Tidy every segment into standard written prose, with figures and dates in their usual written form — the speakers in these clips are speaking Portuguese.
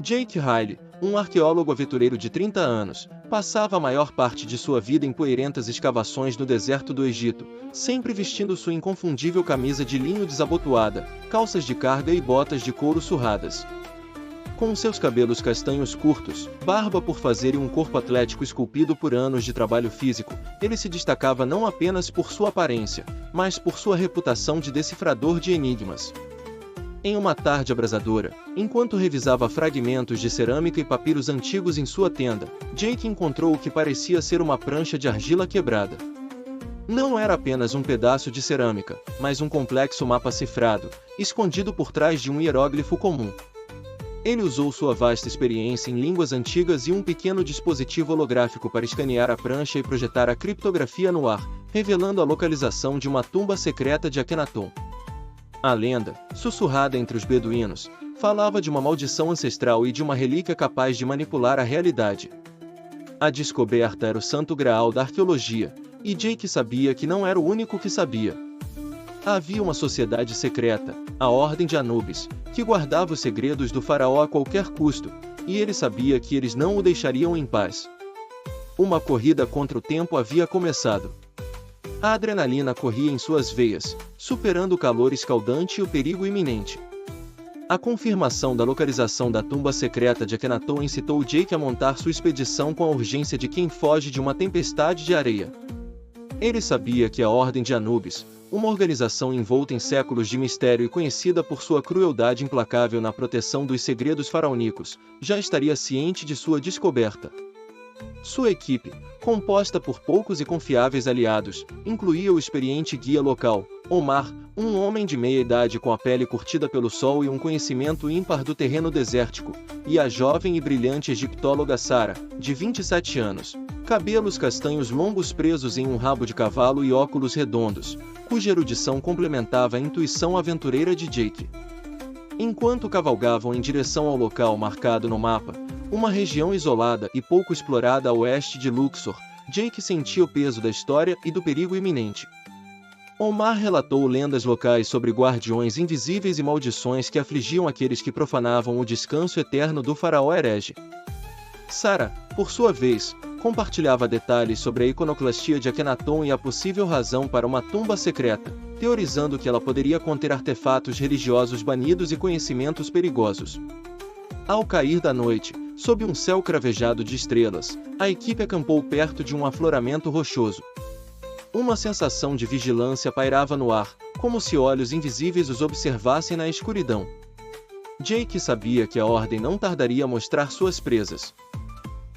Jake Riley, um arqueólogo aventureiro de 30 anos, passava a maior parte de sua vida em poeirentas escavações no deserto do Egito, sempre vestindo sua inconfundível camisa de linho desabotoada, calças de carga e botas de couro surradas. Com seus cabelos castanhos curtos, barba por fazer e um corpo atlético esculpido por anos de trabalho físico, ele se destacava não apenas por sua aparência, mas por sua reputação de decifrador de enigmas. Em uma tarde abrasadora, enquanto revisava fragmentos de cerâmica e papiros antigos em sua tenda, Jake encontrou o que parecia ser uma prancha de argila quebrada. Não era apenas um pedaço de cerâmica, mas um complexo mapa cifrado, escondido por trás de um hieróglifo comum. Ele usou sua vasta experiência em línguas antigas e um pequeno dispositivo holográfico para escanear a prancha e projetar a criptografia no ar, revelando a localização de uma tumba secreta de Akhenaton. A lenda, sussurrada entre os beduínos, falava de uma maldição ancestral e de uma relíquia capaz de manipular a realidade. A descoberta era o santo graal da arqueologia, e Jake sabia que não era o único que sabia. Havia uma sociedade secreta, a Ordem de Anubis, que guardava os segredos do faraó a qualquer custo, e ele sabia que eles não o deixariam em paz. Uma corrida contra o tempo havia começado. A adrenalina corria em suas veias, superando o calor escaldante e o perigo iminente. A confirmação da localização da tumba secreta de Akhenaton incitou Jake a montar sua expedição com a urgência de quem foge de uma tempestade de areia. Ele sabia que a Ordem de Anubis, uma organização envolta em séculos de mistério e conhecida por sua crueldade implacável na proteção dos segredos faraônicos, já estaria ciente de sua descoberta. Sua equipe, composta por poucos e confiáveis aliados, incluía o experiente guia local, Omar, um homem de meia-idade com a pele curtida pelo sol e um conhecimento ímpar do terreno desértico, e a jovem e brilhante egiptóloga Sara, de 27 anos, cabelos castanhos longos presos em um rabo de cavalo e óculos redondos, cuja erudição complementava a intuição aventureira de Jake. Enquanto cavalgavam em direção ao local marcado no mapa, uma região isolada e pouco explorada a oeste de Luxor, Jake sentia o peso da história e do perigo iminente. Omar relatou lendas locais sobre guardiões invisíveis e maldições que afligiam aqueles que profanavam o descanso eterno do faraó herege. Sara, por sua vez, compartilhava detalhes sobre a iconoclastia de Akhenaton e a possível razão para uma tumba secreta, teorizando que ela poderia conter artefatos religiosos banidos e conhecimentos perigosos. Ao cair da noite, sob um céu cravejado de estrelas, a equipe acampou perto de um afloramento rochoso. Uma sensação de vigilância pairava no ar, como se olhos invisíveis os observassem na escuridão. Jake sabia que a Ordem não tardaria a mostrar suas presas.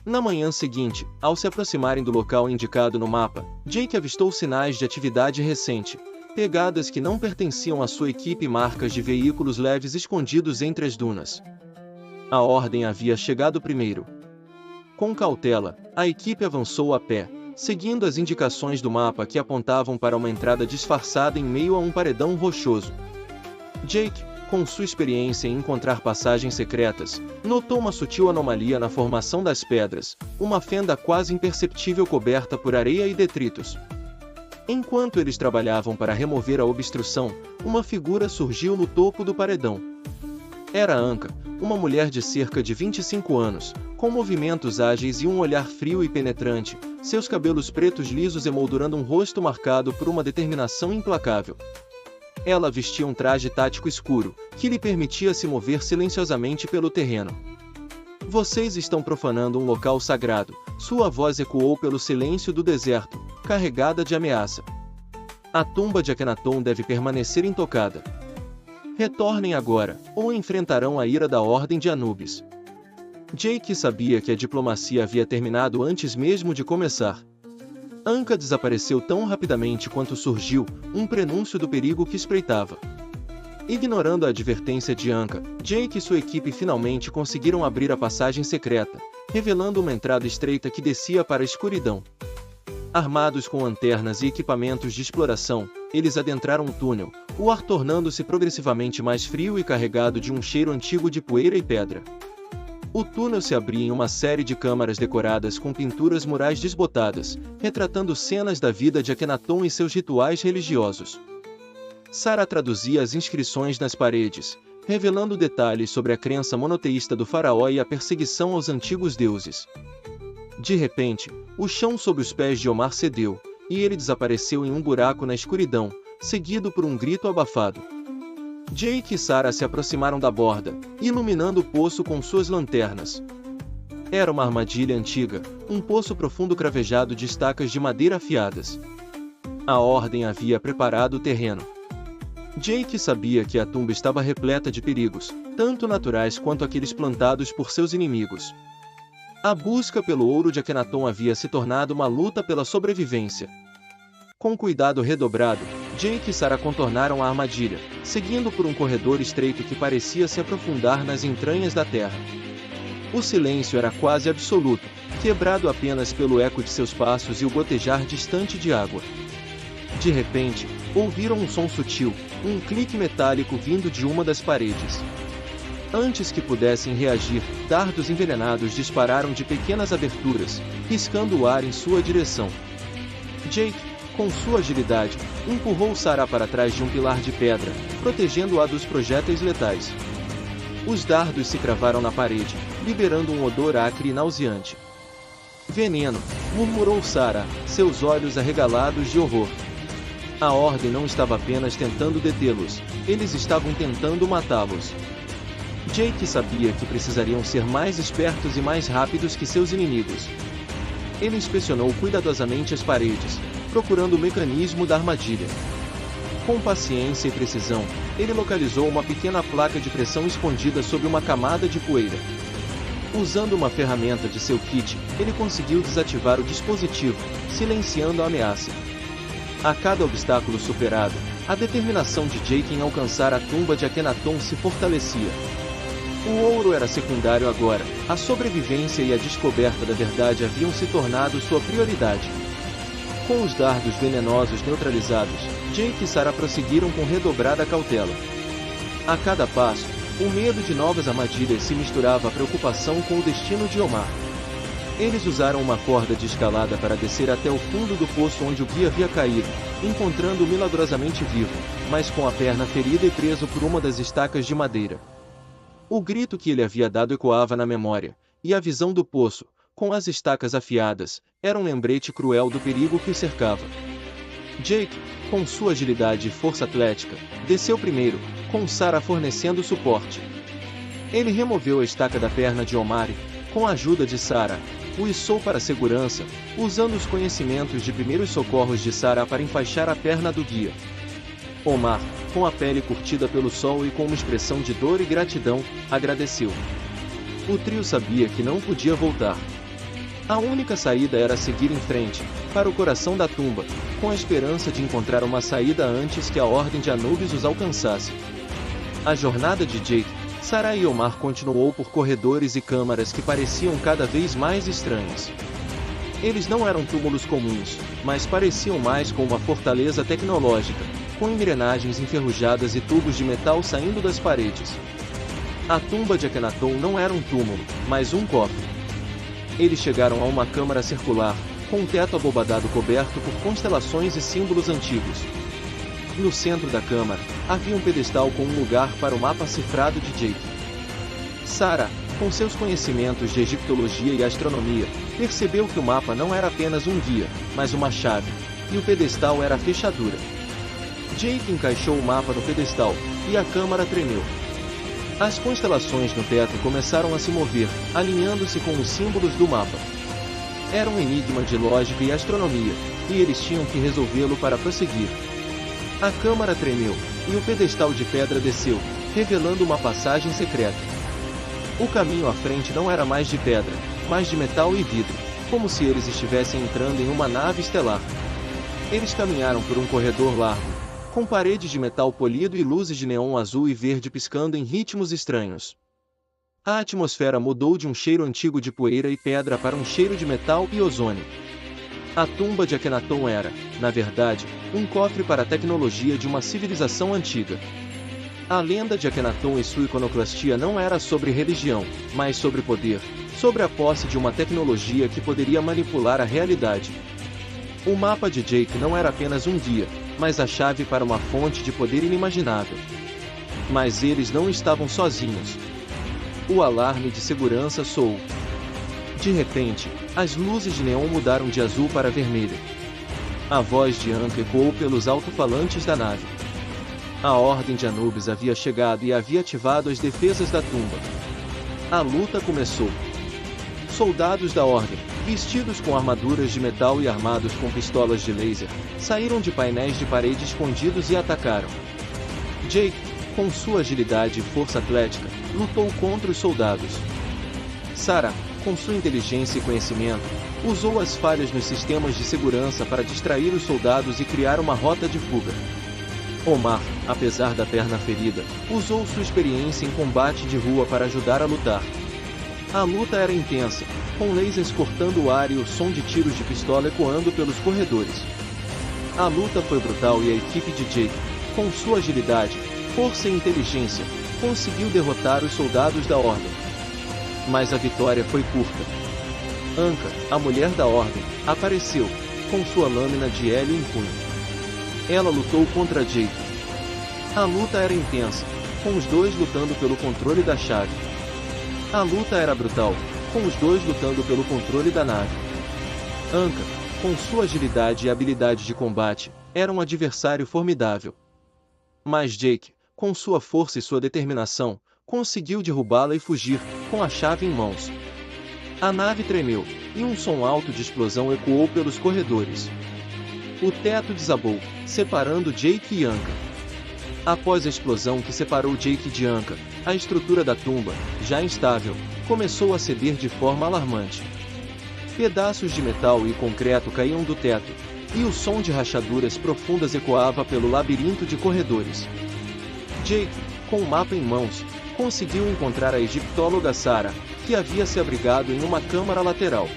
Na manhã seguinte, ao se aproximarem do local indicado no mapa, Jake avistou sinais de atividade recente, pegadas que não pertenciam à sua equipe e marcas de veículos leves escondidos entre as dunas. A Ordem havia chegado primeiro. Com cautela, a equipe avançou a pé, seguindo as indicações do mapa que apontavam para uma entrada disfarçada em meio a um paredão rochoso. Jake, com sua experiência em encontrar passagens secretas, notou uma sutil anomalia na formação das pedras, uma fenda quase imperceptível coberta por areia e detritos. Enquanto eles trabalhavam para remover a obstrução, uma figura surgiu no topo do paredão. Era Anka, uma mulher de cerca de 25 anos, com movimentos ágeis e um olhar frio e penetrante, seus cabelos pretos lisos emoldurando um rosto marcado por uma determinação implacável. Ela vestia um traje tático escuro, que lhe permitia se mover silenciosamente pelo terreno. "Vocês estão profanando um local sagrado", sua voz ecoou pelo silêncio do deserto, carregada de ameaça. "A tumba de Akhenaton deve permanecer intocada. Retornem agora, ou enfrentarão a ira da Ordem de Anubis." Jake sabia que a diplomacia havia terminado antes mesmo de começar. Anka desapareceu tão rapidamente quanto surgiu, um prenúncio do perigo que espreitava. Ignorando a advertência de Anka, Jake e sua equipe finalmente conseguiram abrir a passagem secreta, revelando uma entrada estreita que descia para a escuridão. Armados com lanternas e equipamentos de exploração, eles adentraram o túnel, o ar tornando-se progressivamente mais frio e carregado de um cheiro antigo de poeira e pedra. O túnel se abria em uma série de câmaras decoradas com pinturas murais desbotadas, retratando cenas da vida de Akhenaton e seus rituais religiosos. Sara traduzia as inscrições nas paredes, revelando detalhes sobre a crença monoteísta do faraó e a perseguição aos antigos deuses. De repente, o chão sob os pés de Omar cedeu, e ele desapareceu em um buraco na escuridão, seguido por um grito abafado. Jake e Sarah se aproximaram da borda, iluminando o poço com suas lanternas. Era uma armadilha antiga, um poço profundo cravejado de estacas de madeira afiadas. A Ordem havia preparado o terreno. Jake sabia que a tumba estava repleta de perigos, tanto naturais quanto aqueles plantados por seus inimigos. A busca pelo ouro de Akhenaton havia se tornado uma luta pela sobrevivência. Com cuidado redobrado, Jake e Sarah contornaram a armadilha, seguindo por um corredor estreito que parecia se aprofundar nas entranhas da terra. O silêncio era quase absoluto, quebrado apenas pelo eco de seus passos e o gotejar distante de água. De repente, ouviram um som sutil, um clique metálico vindo de uma das paredes. Antes que pudessem reagir, dardos envenenados dispararam de pequenas aberturas, riscando o ar em sua direção. Jake, com sua agilidade, empurrou Sarah para trás de um pilar de pedra, protegendo-a dos projéteis letais. Os dardos se cravaram na parede, liberando um odor acre e nauseante. Veneno, murmurou Sarah, seus olhos arregalados de horror. A Ordem não estava apenas tentando detê-los, eles estavam tentando matá-los. Jake sabia que precisariam ser mais espertos e mais rápidos que seus inimigos. Ele inspecionou cuidadosamente as paredes, procurando o mecanismo da armadilha. Com paciência e precisão, ele localizou uma pequena placa de pressão escondida sob uma camada de poeira. Usando uma ferramenta de seu kit, ele conseguiu desativar o dispositivo, silenciando a ameaça. A cada obstáculo superado, a determinação de Jake em alcançar a tumba de Akhenaton se fortalecia. O ouro era secundário agora, a sobrevivência e a descoberta da verdade haviam se tornado sua prioridade. Com os dardos venenosos neutralizados, Jake e Sarah prosseguiram com redobrada cautela. A cada passo, o medo de novas armadilhas se misturava à preocupação com o destino de Omar. Eles usaram uma corda de escalada para descer até o fundo do poço onde o guia havia caído, encontrando-o milagrosamente vivo, mas com a perna ferida e preso por uma das estacas de madeira. O grito que ele havia dado ecoava na memória, e a visão do poço, com as estacas afiadas, era um lembrete cruel do perigo que o cercava. Jake, com sua agilidade e força atlética, desceu primeiro, com Sarah fornecendo suporte. Ele removeu a estaca da perna de Omar e, com a ajuda de Sarah, o içou para a segurança, usando os conhecimentos de primeiros socorros de Sarah para enfaixar a perna do guia. Omar, com a pele curtida pelo sol e com uma expressão de dor e gratidão, agradeceu. O trio sabia que não podia voltar. A única saída era seguir em frente, para o coração da tumba, com a esperança de encontrar uma saída antes que a Ordem de Anubis os alcançasse. A jornada de Jake, Sarah e Omar continuou por corredores e câmaras que pareciam cada vez mais estranhas. Eles não eram túmulos comuns, mas pareciam mais com uma fortaleza tecnológica, com engrenagens enferrujadas e tubos de metal saindo das paredes. A tumba de Akhenaton não era um túmulo, mas um cofre. Eles chegaram a uma câmara circular, com um teto abobadado coberto por constelações e símbolos antigos. No centro da câmara, havia um pedestal com um lugar para o mapa cifrado de Jake. Sarah, com seus conhecimentos de egiptologia e astronomia, percebeu que o mapa não era apenas um guia, mas uma chave, e o pedestal era a fechadura. Jake encaixou o mapa no pedestal, e a câmara tremeu. As constelações no teto começaram a se mover, alinhando-se com os símbolos do mapa. Era um enigma de lógica e astronomia, e eles tinham que resolvê-lo para prosseguir. A câmara tremeu, e o pedestal de pedra desceu, revelando uma passagem secreta. O caminho à frente não era mais de pedra, mas de metal e vidro, como se eles estivessem entrando em uma nave estelar. Eles caminharam por um corredor largo, com paredes de metal polido e luzes de neon azul e verde piscando em ritmos estranhos. A atmosfera mudou de um cheiro antigo de poeira e pedra para um cheiro de metal e ozônio. A tumba de Akhenaton era, na verdade, um cofre para a tecnologia de uma civilização antiga. A lenda de Akhenaton e sua iconoclastia não era sobre religião, mas sobre poder, sobre a posse de uma tecnologia que poderia manipular a realidade. O mapa de Jake não era apenas um guia, mas a chave para uma fonte de poder inimaginável. Mas eles não estavam sozinhos. O alarme de segurança soou. De repente, as luzes de neon mudaram de azul para vermelho. A voz de Anka ecoou pelos alto-falantes da nave. A Ordem de Anubis havia chegado e havia ativado as defesas da tumba. A luta começou. Soldados da Ordem, vestidos com armaduras de metal e armados com pistolas de laser, saíram de painéis de parede escondidos e atacaram. Jake, com sua agilidade e força atlética, lutou contra os soldados. Sarah, com sua inteligência e conhecimento, usou as falhas nos sistemas de segurança para distrair os soldados e criar uma rota de fuga. Omar, apesar da perna ferida, usou sua experiência em combate de rua para ajudar a lutar. A luta era intensa, com lasers cortando o ar e o som de tiros de pistola ecoando pelos corredores. A luta foi brutal e a equipe de Jake, com sua agilidade, força e inteligência, conseguiu derrotar os soldados da Ordem. Mas a vitória foi curta. Anka, a mulher da Ordem, apareceu, com sua lâmina de hélio em punho. Ela lutou contra Jake. A luta era intensa, com os dois lutando pelo controle da chave. A luta era brutal, com os dois lutando pelo controle da nave. Anka, com sua agilidade e habilidade de combate, era um adversário formidável. Mas Jake, com sua força e sua determinação, conseguiu derrubá-la e fugir, com a chave em mãos. A nave tremeu, e um som alto de explosão ecoou pelos corredores. O teto desabou, separando Jake e Anka. Após a explosão que separou Jake de Anka, a estrutura da tumba, já instável, começou a ceder de forma alarmante. Pedaços de metal e concreto caíam do teto, e o som de rachaduras profundas ecoava pelo labirinto de corredores. Jake, com o mapa em mãos, conseguiu encontrar a egiptóloga Sarah, que havia se abrigado em uma câmara lateral.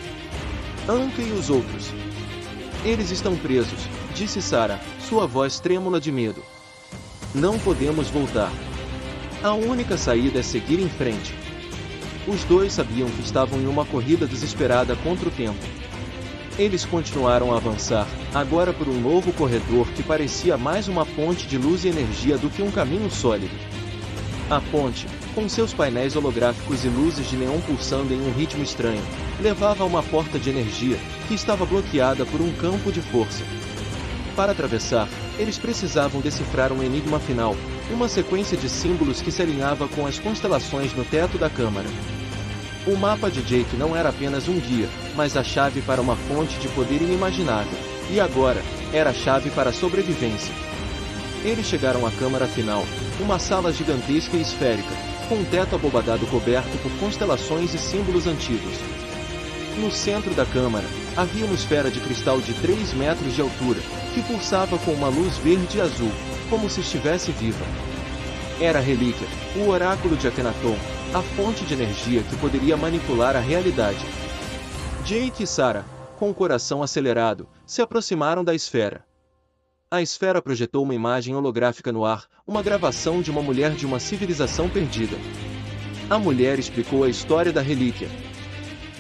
Anka e os outros. Eles estão presos, disse Sarah, sua voz trêmula de medo. Não podemos voltar. A única saída é seguir em frente. Os dois sabiam que estavam em uma corrida desesperada contra o tempo. Eles continuaram a avançar, agora por um novo corredor que parecia mais uma ponte de luz e energia do que um caminho sólido. A ponte, com seus painéis holográficos e luzes de neon pulsando em um ritmo estranho, levava a uma porta de energia, que estava bloqueada por um campo de força. Para atravessar, eles precisavam decifrar um enigma final, uma sequência de símbolos que se alinhava com as constelações no teto da câmara. O mapa de Jake não era apenas um guia, mas a chave para uma fonte de poder inimaginável, e agora, era a chave para a sobrevivência. Eles chegaram à câmara final, uma sala gigantesca e esférica, com um teto abobadado coberto por constelações e símbolos antigos. No centro da câmara, havia uma esfera de cristal de 3 metros de altura, que pulsava com uma luz verde e azul, como se estivesse viva. Era a relíquia, o oráculo de Akhenaton, a fonte de energia que poderia manipular a realidade. Jake e Sarah, com o coração acelerado, se aproximaram da esfera. A esfera projetou uma imagem holográfica no ar, uma gravação de uma mulher de uma civilização perdida. A mulher explicou a história da relíquia.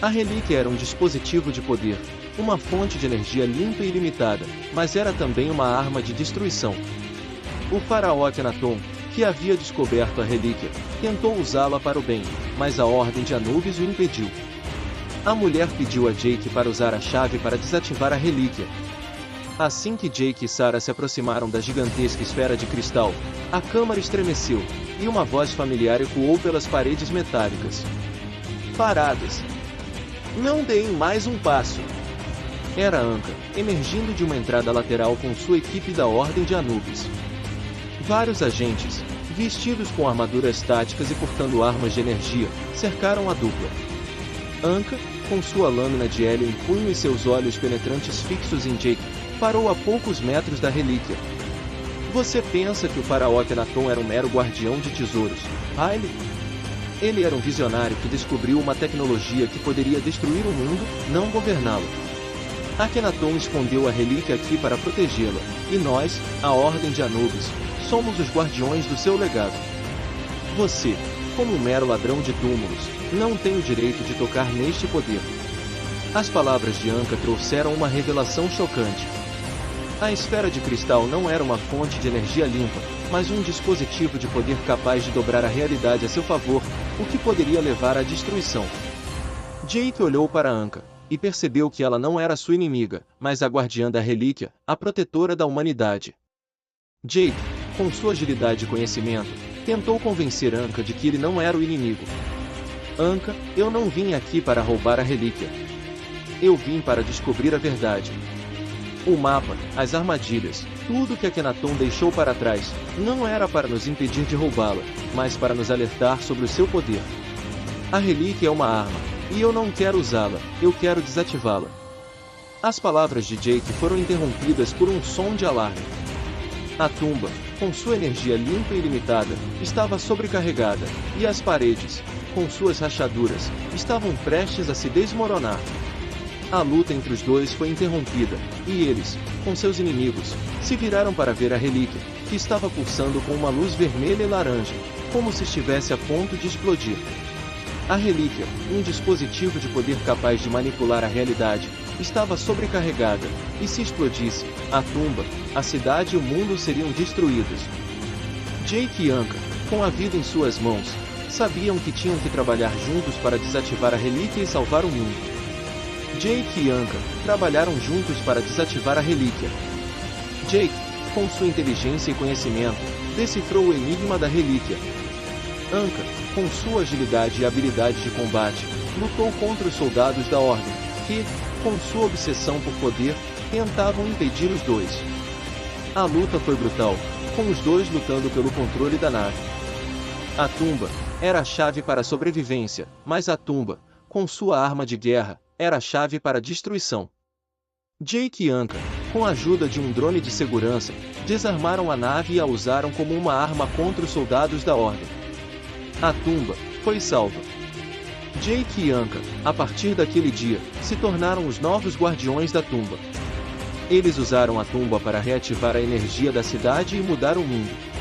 A relíquia era um dispositivo de poder, uma fonte de energia limpa e ilimitada, mas era também uma arma de destruição. O faraó Akhenaton, que havia descoberto a relíquia, tentou usá-la para o bem, mas a Ordem de Anubis o impediu. A mulher pediu a Jake para usar a chave para desativar a relíquia. Assim que Jake e Sarah se aproximaram da gigantesca esfera de cristal, a câmara estremeceu, e uma voz familiar ecoou pelas paredes metálicas. Paradas! Não deem mais um passo! Era Anka, emergindo de uma entrada lateral com sua equipe da Ordem de Anubis. Vários agentes, vestidos com armaduras táticas e portando armas de energia, cercaram a dupla. Anka, com sua lâmina de hélio em punho e seus olhos penetrantes fixos em Jake, parou a poucos metros da relíquia. Você pensa que o faraó Akhenaton era um mero guardião de tesouros, Riley? Ele era um visionário que descobriu uma tecnologia que poderia destruir o mundo, não governá-lo. Akhenaton escondeu a relíquia aqui para protegê-la, e nós, a Ordem de Anubis, somos os guardiões do seu legado. Você, como um mero ladrão de túmulos, não tem o direito de tocar neste poder. As palavras de Anka trouxeram uma revelação chocante. A esfera de cristal não era uma fonte de energia limpa, mas um dispositivo de poder capaz de dobrar a realidade a seu favor, o que poderia levar à destruição. Jake olhou para Anka e percebeu que ela não era sua inimiga, mas a guardiã da relíquia, a protetora da humanidade. Jake, com sua agilidade e conhecimento, tentou convencer Anka de que ele não era o inimigo. Anka, eu não vim aqui para roubar a relíquia. Eu vim para descobrir a verdade. O mapa, as armadilhas, tudo que Akhenaton deixou para trás, não era para nos impedir de roubá-la, mas para nos alertar sobre o seu poder. A relíquia é uma arma, e eu não quero usá-la, eu quero desativá-la. As palavras de Jake foram interrompidas por um som de alarme. A tumba, com sua energia limpa e ilimitada, estava sobrecarregada, e as paredes, com suas rachaduras, estavam prestes a se desmoronar. A luta entre os dois foi interrompida, e eles, com seus inimigos, se viraram para ver a relíquia, que estava pulsando com uma luz vermelha e laranja, como se estivesse a ponto de explodir. A relíquia, um dispositivo de poder capaz de manipular a realidade, estava sobrecarregada, e se explodisse, a tumba, a cidade e o mundo seriam destruídos. Jake e Anka, com a vida em suas mãos, sabiam que tinham que trabalhar juntos para desativar a relíquia e salvar o mundo. Jake e Anka trabalharam juntos para desativar a relíquia. Jake, com sua inteligência e conhecimento, decifrou o enigma da relíquia. Anka, com sua agilidade e habilidade de combate, lutou contra os soldados da Ordem, que, com sua obsessão por poder, tentavam impedir os dois. A luta foi brutal, com os dois lutando pelo controle da nave. A tumba era a chave para a sobrevivência, mas a tumba, com sua arma de guerra, era a chave para a destruição. Jake e Anka, com a ajuda de um drone de segurança, desarmaram a nave e a usaram como uma arma contra os soldados da Ordem. A tumba foi salva. Jake e Anka, a partir daquele dia, se tornaram os novos guardiões da tumba. Eles usaram a tumba para reativar a energia da cidade e mudar o mundo.